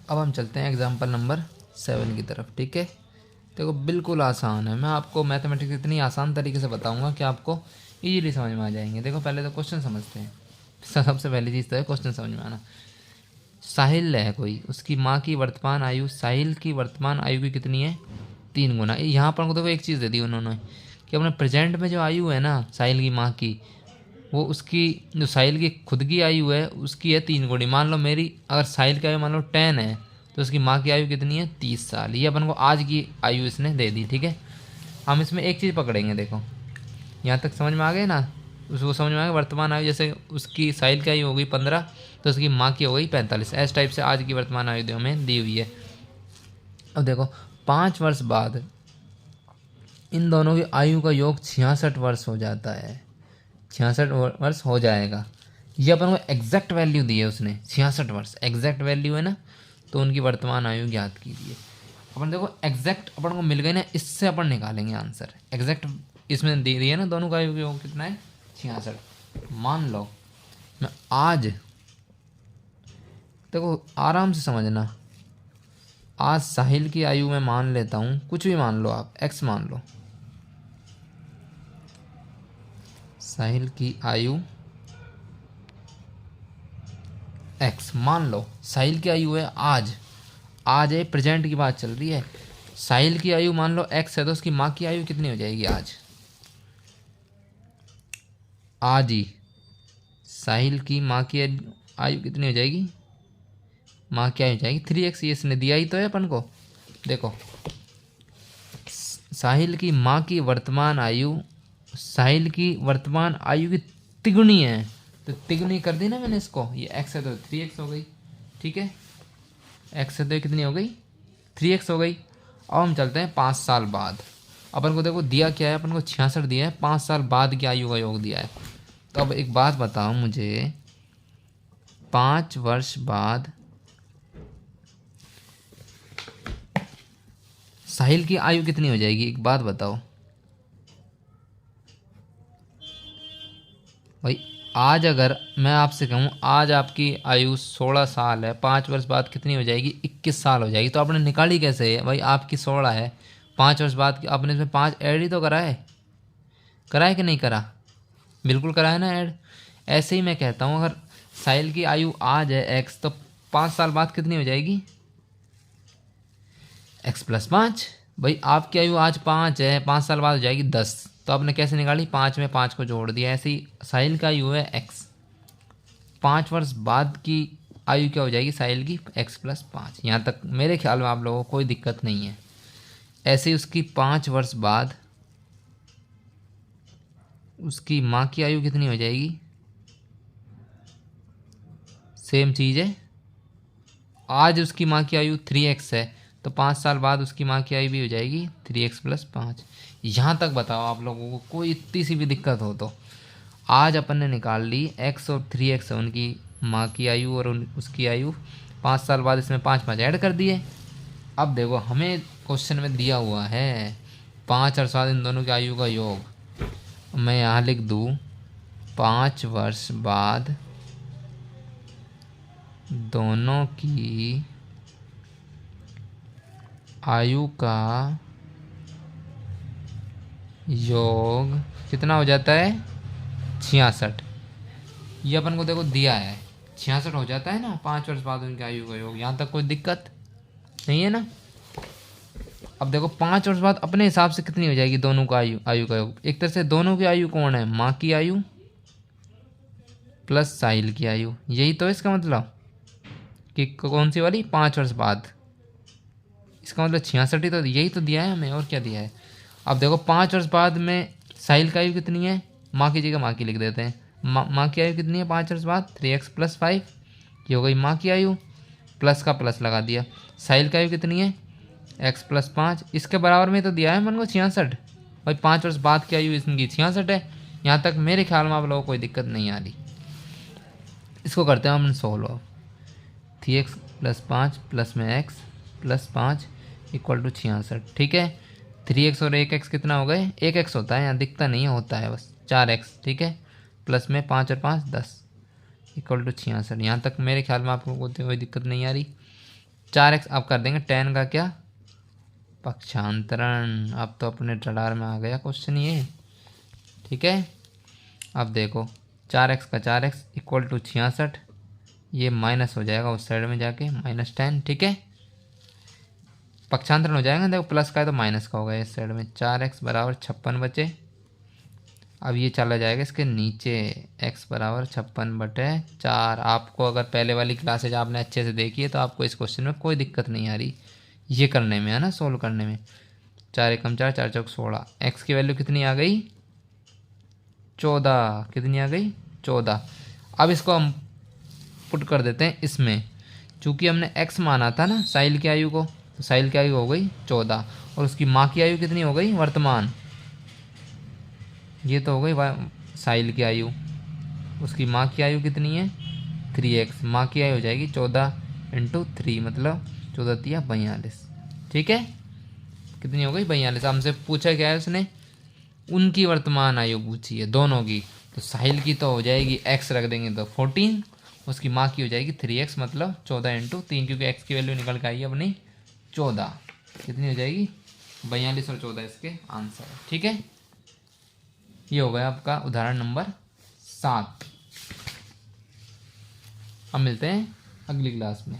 अब हम चलते हैं एग्जाम्पल नंबर 7 की तरफ। ठीक है, देखो बिल्कुल आसान है। मैं आपको मैथमेटिक्स इतनी आसान तरीके से बताऊंगा कि आपको इजीली समझ में आ जाएंगे। देखो पहले तो क्वेश्चन समझते हैं। सबसे पहली चीज़ तो है क्वेश्चन समझ में आना। साहिल है कोई, उसकी माँ की वर्तमान आयु साहिल की वर्तमान आयु की कितनी है? 3 गुना। यहाँ पर देखो एक चीज़ दे दी उन्होंने कि अपने प्रेजेंट में जो आयु है ना साहिल की माँ की, वो उसकी जो साहिल की खुद की आयु है उसकी है 3 गुनी। मान लो मेरी अगर साहिल की आयु मान लो 10 है तो उसकी माँ की आयु कितनी है? 30 साल। ये अपन को आज की आयु इसने दे दी। ठीक है, हम इसमें एक चीज़ पकड़ेंगे। देखो यहाँ तक समझ में आ गए ना? उसको समझ में आ गया वर्तमान आयु। जैसे उसकी साहिल की आयु हो गई 15 तो उसकी माँ की हो गई 45। इस टाइप से आज की वर्तमान आयु हमें दी हुई है। अब देखो 5 वर्ष बाद इन दोनों की आयु का योग 66 वर्ष हो जाता है। 66 वर्ष हो जाएगा। ये अपन को एग्जैक्ट वैल्यू दी है उसने, 66 वर्ष एग्जैक्ट वैल्यू है ना। तो उनकी वर्तमान आयु ज्ञात कीजिए। अपन देखो एग्जैक्ट अपन को मिल गई ना, इससे अपन निकालेंगे आंसर। एग्जैक्ट इसमें दे दिया ना दोनों का आयु योग कितना है? 66। मान लो मैं आज, देखो आराम से समझना, आज साहिल की आयु में मान लेता हूँ, कुछ भी मान लो आप, एक्स मान लो। साहिल की आयु एक्स मान लो। साहिल की आयु है आज, आज है, प्रेजेंट की बात चल रही है। साहिल की आयु मान लो एक्स है तो उसकी माँ की आयु कितनी हो जाएगी आज? आज ही साहिल की माँ की आयु कितनी हो जाएगी? माँ की आयु हो जाएगी 3x। ये इसने दिया ही तो है अपन को। देखो साहिल की माँ की वर्तमान आयु साहिल की वर्तमान आयु की तिगुनी है, तो तिगुनी कर दी ना मैंने इसको। ये x है तो 3x हो गई। ठीक है, x है तो कितनी हो गई? 3x हो गई। अब हम चलते हैं 5 साल बाद। अपन को देखो दिया क्या है, अपन को 66 दिया है, 5 साल बाद की आयु का योग दिया है। तो अब एक बात बताओ मुझे, 5 वर्ष बाद साहिल की आयु कितनी हो जाएगी? एक बात बताओ भाई। आज अगर मैं आपसे कहूँ आज आपकी आयु 16 साल है, 5 वर्ष बाद कितनी हो जाएगी? 21 साल हो जाएगी। तो आपने निकाली कैसे है भाई? आपकी 16 है, 5 वर्ष बाद आपने इसमें 5 ऐड ही तो करा है। करा है कि नहीं करा? बिल्कुल करा है ना ऐड। ऐसे ही मैं कहता हूँ अगर साहिल की आयु आज है एक्स, तो 5 साल बाद कितनी हो जाएगी? x+5। भाई आपकी आयु आज 5 है, 5 साल बाद हो जाएगी 10। तो आपने कैसे निकाली? 5 में 5 को जोड़ दिया। ऐसे ही साहिल का आयु है x, 5 वर्ष बाद की आयु क्या हो जाएगी साहिल की? x+5। यहाँ तक मेरे ख्याल में आप लोगों को कोई दिक्कत नहीं है। ऐसे ही उसकी 5 वर्ष बाद उसकी माँ की आयु कितनी हो जाएगी? सेम चीज़ है। आज उसकी माँ की आयु 3x है तो 5 साल बाद उसकी माँ की आयु भी हो जाएगी 3x+5। यहाँ तक बताओ आप लोगों को कोई इतनी सी भी दिक्कत हो तो। आज अपन ने निकाल ली x और 3x है उनकी माँ की आयु और उसकी आयु। 5 साल बाद इसमें 5 ऐड कर दिए। अब देखो हमें क्वेश्चन में दिया हुआ है 5 और 7 इन दोनों की आयु का योग। मैं यहाँ लिख दूँ 5 वर्ष बाद दोनों की आयु का योग कितना हो जाता है? 66। ये अपन को देखो दिया है 66 हो जाता है ना 5 वर्ष बाद उनकी आयु का योग। यहाँ तक कोई दिक्कत नहीं है ना? अब देखो 5 वर्ष बाद अपने हिसाब से कितनी हो जाएगी दोनों का आयु का योग? एक तरह से दोनों की आयु कौन है? माँ की आयु प्लस साहिल की आयु। यही तो इसका मतलब कि कौन सी वाली? 5 वर्ष बाद। इसका मतलब 66 ही तो, यही तो दिया है हमें, और क्या दिया है? अब देखो 5 वर्ष बाद में साहिल की आयु कितनी है? माँ की जगह माँ की लिख देते हैं। माँ की आयु कितनी है 5 वर्ष बाद? 3x+5। ये हो गई माँ की आयु, प्लस का प्लस लगा दिया। साहिल की आयु कितनी है? x+5। इसके बराबर में तो दिया है मन को 66। भाई 5 वर्ष बाद की आयु इनकी 66 है। यहाँ तक मेरे ख्याल में आप लोगों को कोई दिक्कत नहीं आ रही। इसको करते हैं हम सोल्व। 3x+5 प्लस में x+5 इक्वल टू 66। ठीक है, 3x और 1x कितना हो गए? 1x होता है, यहाँ दिखता नहीं है, होता है बस 4x। ठीक है, प्लस में 5 और 5 10 इक्वल टू 66। यहाँ तक मेरे ख्याल में आपको कोई दिक्कत नहीं आ रही। 4x अब कर देंगे tan का क्या, पक्षांतरण। अब तो अपने रडार में आ गया क्वेश्चन ये, ठीक है। अब देखो 4x का 4x इक्वल टू 66, ये माइनस हो जाएगा उस साइड में जाके -10, ठीक है। पक्षांतरण हो जाएगा, देखो प्लस का है तो माइनस का होगा इस साइड में। 4x बराबर 56 बचे। अब ये चला जाएगा इसके नीचे, x बराबर 56/4। आपको अगर पहले वाली क्लासेज आपने अच्छे से देखी है तो आपको इस क्वेश्चन में कोई दिक्कत नहीं आ रही ये करने में, है ना, सोल्व करने में। 4 एकम 4, 4 चौक 16। x की वैल्यू कितनी आ गई, 14। कितनी आ गई, 14। अब इसको हम पुट कर देते हैं इसमें, चूँकि हमने x माना था ना साहिल की आयु को, तो साहिल की आयु हो गई 14 और उसकी माँ की आयु कितनी हो गई वर्तमान, ये तो हो गई साहिल की आयु। उसकी माँ की आयु कितनी है 3x, माँ की आयु हो जाएगी 14 × 3 मतलब 14 तिया 42, ठीक है। कितनी हो गई 42। हमसे पूछा क्या है उसने, उनकी वर्तमान आयु पूछी है दोनों की, तो साहिल की तो हो जाएगी x रख देंगे तो 14, उसकी माँ की हो जाएगी 3x मतलब 14 × 3, क्योंकि x की वैल्यू निकल के आई है अपनी 14। कितनी हो जाएगी 42 और 14 इसके आंसर है, ठीक है। ये हो गया आपका उदाहरण नंबर 7। अब मिलते हैं अगली क्लास में।